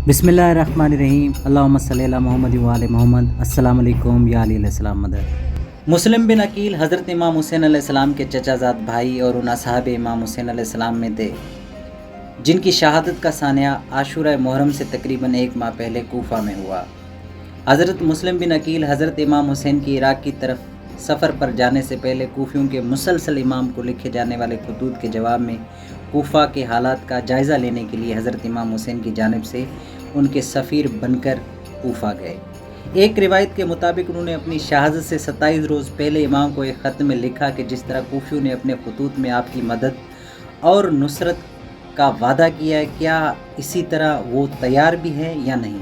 बिस्मिल्लाहिर्रहमानिर्रहीम अल्लाहुम्मा सल्ली अला मोहम्मद व आले मोहम्मद। अस्सलाम वालेकुम या अली अलैहिस्सलाम मदद। मुस्लिम बिन अकील हज़रत इमाम हुसैन अलैहिस्सलाम के चचाजाद भाई और उन असहाब इमाम हुसैन अलैहिस्सलाम में थे जिनकी शहादत का सानिया आशूरा मुहर्रम से तकरीबन एक माह पहले कूफा में हुआ। हज़रत मुस्लिम बिन अकील हज़रत इमाम हुसैन की इराक़ की तरफ सफ़र पर जाने से पहले कूफियों के मुसलसल इमाम को लिखे जाने वाले खतूत के जवाब में कूफा के हालात का जायज़ा लेने के लिए हज़रत इमाम हुसैन की जानिब से उनके सफ़ीर बनकर कूफा गए। एक रिवायत के मुताबिक उन्होंने अपनी शहादत से 27 रोज़ पहले इमाम को एक ख़त में लिखा कि जिस तरह कूफियों ने अपने खतूत में आपकी मदद और नुसरत का वादा किया है, क्या इसी तरह वो तैयार भी है या नहीं।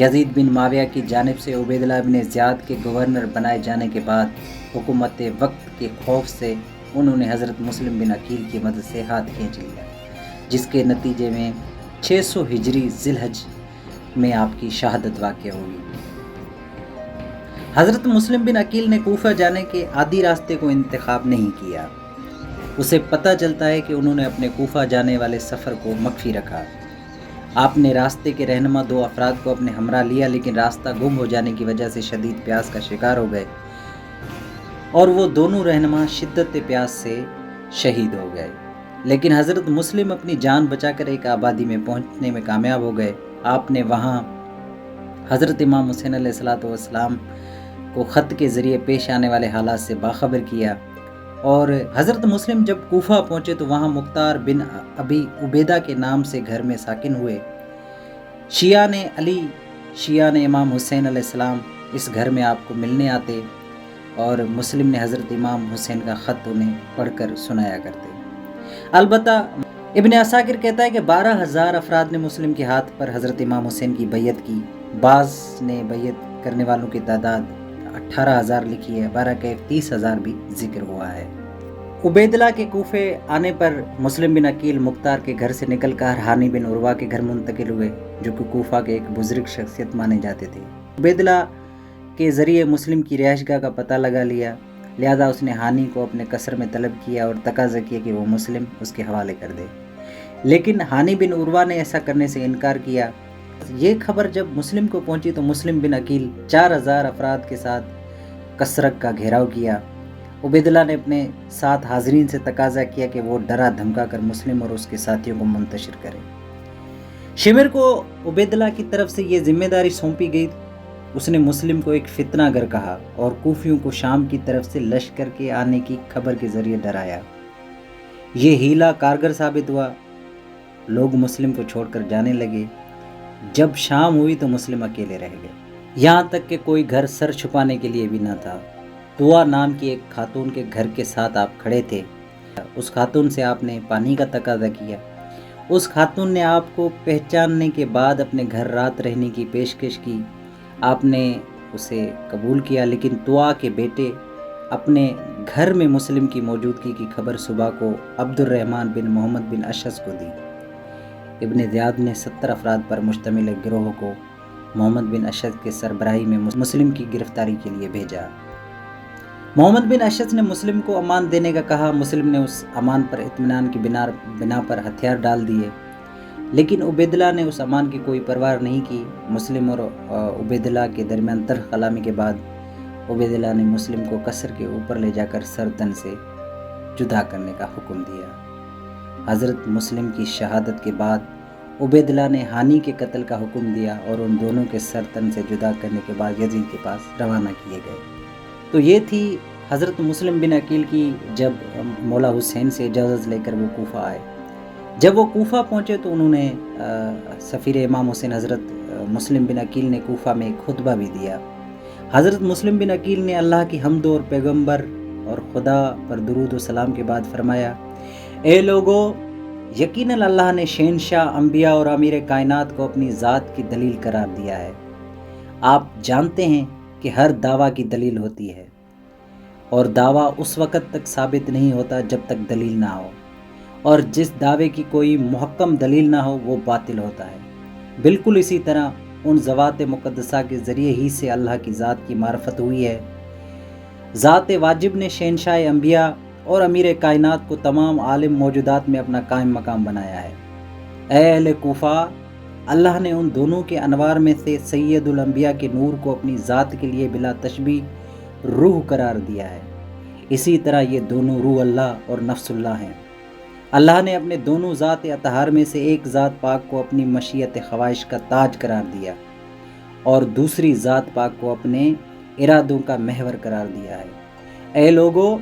यजीद बिन माविया की जानिब से उबैदुल्लाह बिन ज़ियाद के गवर्नर बनाए जाने के बाद हुकूमत वक्त के खौफ से उन्होंने हज़रत मुस्लिम बिन अकील की मदद से हाथ खींच लिया, जिसके नतीजे में 600 हिजरी ज़िलहज में आपकी शहादत वाक़या हुई। हज़रत मुस्लिम बिन अकील ने कूफा जाने के आदि रास्ते को इंतखाब नहीं किया। उसे पता चलता है कि उन्होंने अपने कूफा जाने वाले सफ़र को मख्फी रखा। आपने रास्ते के रहनुमा 2 अफराद को अपने हमरा लिया, लेकिन रास्ता गुम हो जाने की वजह से शदीद प्यास का शिकार हो गए और वो दोनों रहनुमा शिद्दत प्यास से शहीद हो गए। लेकिन हज़रत मुस्लिम अपनी जान बचाकर एक आबादी में पहुंचने में कामयाब हो गए। आपने वहां हज़रत इमाम हुसैन अलैहिस्सलाम को ख़त के ज़रिए पेश आने वाले हालात से बाखबर किया और हज़रत मुस्लिम जब कूफा पहुँचे तो वहाँ मुख्तार बिन अबी उबैदा के नाम से घर में साकिन हुए। शिया ने अली, शिया ने इमाम हुसैन अलैहिस्सलाम इस घर में आपको मिलने आते और मुस्लिम ने हज़रत इमाम हुसैन का ख़त उन्हें पढ़कर सुनाया करते। अलबत्ता इब्न असाकिर कहता है कि 12,000 अफराद ने मुस्लिम के हाथ पर हज़रत इमाम हुसैन की बैयत की। बाज़ ने बैयत करने वालों की तादाद 18,000 लिखी है, 12 के 30,000 भी जिक्र हुआ है। उबैदुल्लाह के कूफे आने पर मुस्लिम बिन अकील मुख्तार के घर से निकलकर हानी बिन उरवा के घर मुंतकिल हुए, जो कि कूफा के एक बुजुर्ग शख्सियत माने जाते थे। उबैदुल्लाह के ज़रिए मुस्लिम की रिहाइशगाह का पता लगा लिया, लिहाजा उसने हानी को अपने कसर में तलब किया और तकाज़ा किया कि वो मुस्लिम उसके हवाले कर दे, लेकिन हानी बिन उरवा ने ऐसा करने से इनकार किया। ये खबर जब मुस्लिम को पहुंची तो मुस्लिम बिन अकील 4,000 अफराद के साथ कसरक का घेराव किया। उबैदुल्लाह ने अपने साथ हाज़रीन से तकाज़ा किया कि वो डरा धमका कर मुस्लिम और उसके साथियों को मुंतशिर करें। शिमर को उबैदुल्लाह की तरफ से ये जिम्मेदारी सौंपी गई। उसने मुस्लिम को एक फितनागर कहा और कूफियों को शाम की तरफ से लश्कर के आने की खबर के ज़रिए डराया। ये हीला कारगर साबित हुआ। लोग मुस्लिम को छोड़कर जाने लगे। जब शाम हुई तो मुस्लिम अकेले रह गए, यहाँ तक कि कोई घर सर छुपाने के लिए भी न था। तुआ नाम की एक खातून के घर के साथ आप खड़े थे। उस खातून से आपने पानी का तकाजा किया। उस खातून ने आपको पहचानने के बाद अपने घर रात रहने की पेशकश की। आपने उसे कबूल किया, लेकिन तुआ के बेटे अपने घर में मुस्लिम की मौजूदगी की खबर सुबह को अब्दुर्रहमान बिन मोहम्मद बिन अशस को दी। इब्न ज़ियाद ने 70 अफराद पर मुश्तमिल एक गिरोह को मोहम्मद बिन अशद के सरबराही में मुस्लिम की गिरफ्तारी के लिए भेजा। मोहम्मद बिन अशद ने मुस्लिम को अमान देने का कहा। मुस्लिम ने उस अमान पर इत्मीनान की बिना पर हथियार डाल दिए, लेकिन उबैदुल्लाह ने उस अमान की कोई परवाह नहीं की। मुस्लिम और उबैदुल्लाह के दरमियान तर्क कलामी के बाद उबैदुल्लाह ने मुस्लिम को कसर के ऊपर ले जाकर सरतन से जुदा करने का हुक्म दिया। हज़रत मुस्लिम की शहादत के बाद उबैदुल्लाह ने हानी के कत्ल का हुक्म दिया और उन दोनों के सरतन से जुदा करने के बाद यजीद के पास रवाना किए गए। तो ये थी हज़रत मुस्लिम बिन अकील की जब मौला हुसैन से इजाज़त लेकर वो कूफा आए। जब वो कूफा पहुँचे तो उन्होंने सफ़ीर इमाम हुसैन हज़रत मुस्लिम बिन अकील ने कूफा में एक खुतबा भी दिया। हज़रत मुस्लिम बिन अकील ने अल्लाह की हम्द और पैगम्बर और खुदा पर दुरूद व सलाम के बाद फरमाया, ए लोगो, यकीनन अल्लाह ने शहंशाह अंबिया और अमीर कायनात को अपनी ज़ात की दलील करार दिया है। आप जानते हैं कि हर दावा की दलील होती है और दावा उस वक़्त तक साबित नहीं होता जब तक दलील ना हो, और जिस दावे की कोई मुहक्कम दलील ना हो वो बातिल होता है। बिल्कुल इसी तरह उन ज़वात मुक़द्दसा के ज़रिए ही से अल्लाह की ज़ात की मारफत हुई है। ज़ात वाजिब ने शहंशाह अंबिया और अमीर कायनात को तमाम आलिम मौजूदात में अपना कायम मकाम बनाया है। ए अहले कूफा, اللہ نے ان دونوں کے انوار میں سے سید الانبیاء کے نور کو اپنی ذات کے لیے بلا تشبیہ روح قرار دیا ہے۔ اسی طرح یہ دونوں روح اللہ اور نفس اللہ ہیں۔ اللہ نے اپنے دونوں ذات اطہار میں سے ایک ذات پاک کو اپنی مشیت خواہش کا تاج قرار دیا اور دوسری ذات پاک کو اپنے ارادوں کا محور قرار دیا ہے۔ اے لوگو،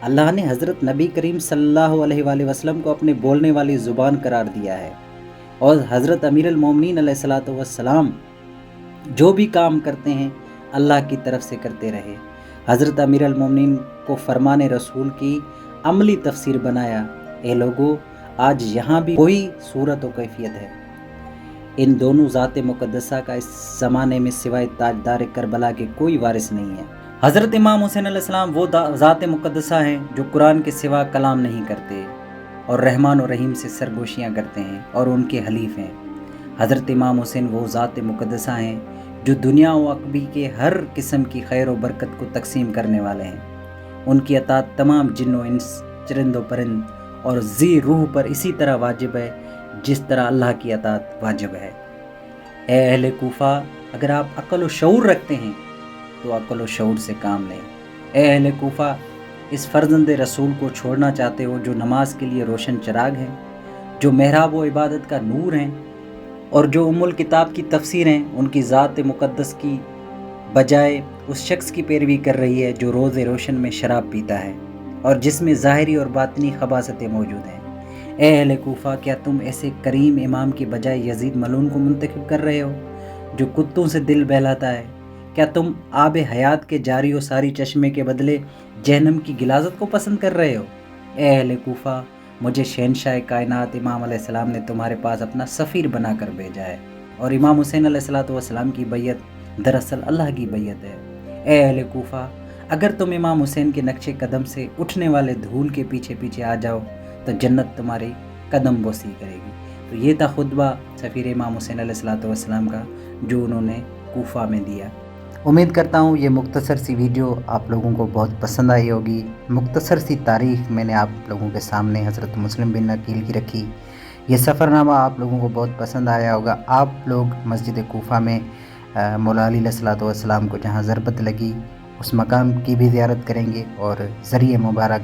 اللہ نے حضرت نبی کریم صلی اللہ علیہ وآلہ وسلم کو اپنے بولنے والی زبان قرار دیا ہے، اور حضرت امیر المومنین علیہ الصلاۃ والسلام جو بھی کام کرتے ہیں اللہ کی طرف سے کرتے رہے۔ حضرت امیر المومنین کو فرمان رسول کی عملی تفسیر بنایا۔ اے لوگو، آج یہاں بھی کوئی صورت و کیفیت ہے۔ ان دونوں ذات مقدسہ کا اس زمانے میں سوائے تاجدار کربلا کے کوئی وارث نہیں ہے۔ حضرت امام حسین علیہ السلام وہ ذات مقدسہ ہیں جو قرآن کے سوا کلام نہیں کرتے اور رحمان و رحیم سے سرگوشیاں کرتے ہیں اور ان کے حلیف ہیں۔ حضرت امام حسین وہ ذات مقدسہ ہیں جو دنیا و عقبی کے ہر قسم کی خیر و برکت کو تقسیم کرنے والے ہیں۔ ان کی اطاعت تمام جن و انس، چرند و پرند اور ذی روح پر اسی طرح واجب ہے جس طرح اللہ کی اطاعت واجب ہے۔ اے اہل کوفہ، اگر آپ عقل و شعور رکھتے ہیں تو عقل و شعور سے کام لیں۔ اے اہل کوفہ، اس فرزند رسول کو چھوڑنا چاہتے ہو جو نماز کے لیے روشن چراغ ہیں، جو محراب و عبادت کا نور ہیں، اور جو ام الکتاب کی تفسیر ہیں؟ ان کی ذات مقدس کی بجائے اس شخص کی پیروی کر رہی ہے جو روز روشن میں شراب پیتا ہے اور جس میں ظاہری اور باطنی خباثتیں موجود ہیں۔ اے اہل کوفہ، کیا تم ایسے کریم امام کی بجائے یزید ملعون کو منتخب کر رہے ہو جو کتوں سے دل بہلاتا ہے؟ کیا تم آب حیات کے جاری و ساری چشمے کے بدلے جہنم کی غلاظت کو پسند کر رہے ہو؟ اے اہل کوفہ، مجھے شہنشاہ کائنات امام علیہ السلام نے تمہارے پاس اپنا سفیر بنا کر بھیجا ہے، اور امام حسین علیہ السلام کی بیعت دراصل اللہ کی بیعت ہے۔ اے اہل کوفہ، اگر تم امام حسین کے نقش قدم سے اٹھنے والے دھول کے پیچھے پیچھے آ جاؤ تو جنت تمہاری قدم بوسی کرے گی۔ تو یہ تھا خطبہ سفیر امام حسین علیہ السلام کا جو انہوں نے کوفہ میں دیا۔ امید کرتا ہوں یہ مختصر سی ویڈیو آپ لوگوں کو بہت پسند آئی ہوگی۔ مختصر سی تاریخ میں نے آپ لوگوں کے سامنے حضرت مسلم بن عقیل کی رکھی۔ یہ سفر نامہ آپ لوگوں کو بہت پسند آیا ہوگا۔ آپ لوگ مسجد کوفہ میں مولا علی علیہ السلام کو جہاں ضربت لگی اس مقام کی بھی زیارت کریں گے، اور ذریعہ مبارک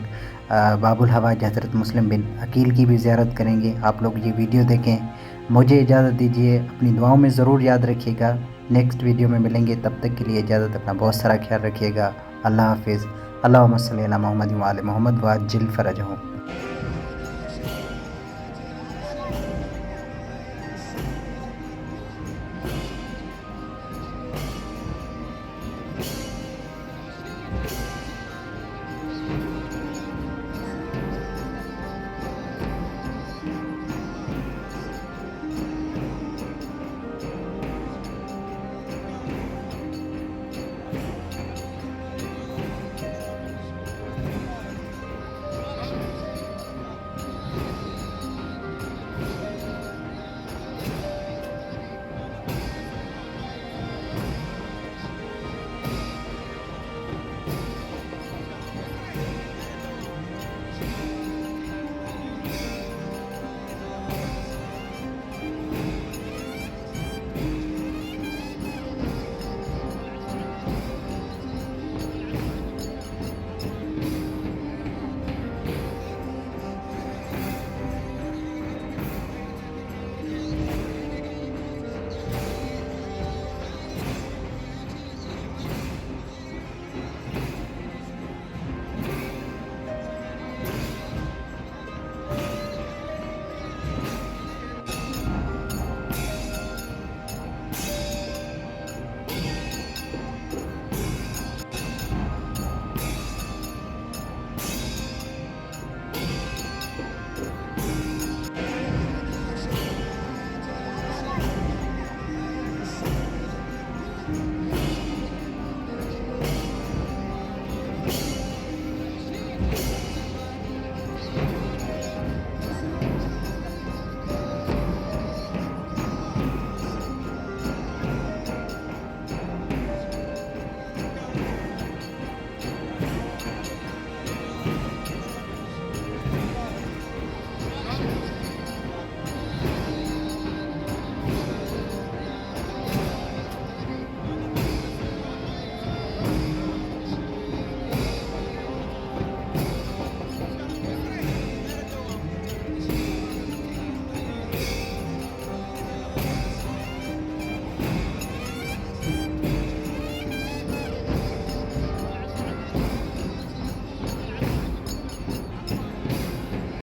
باب الحوائج حضرت مسلم بن عقیل کی بھی زیارت کریں گے۔ آپ لوگ یہ ویڈیو دیکھیں۔ مجھے اجازت دیجیے، اپنی دعاؤں میں ضرور یاد رکھیے گا۔ نیکسٹ ویڈیو میں ملیں گے، تب تک کے لیے اجازت، اپنا بہت سارا خیال رکھیے گا۔ اللہ حافظ۔ اللہم صلی علی محمد و آل محمد وعجل فرجہم۔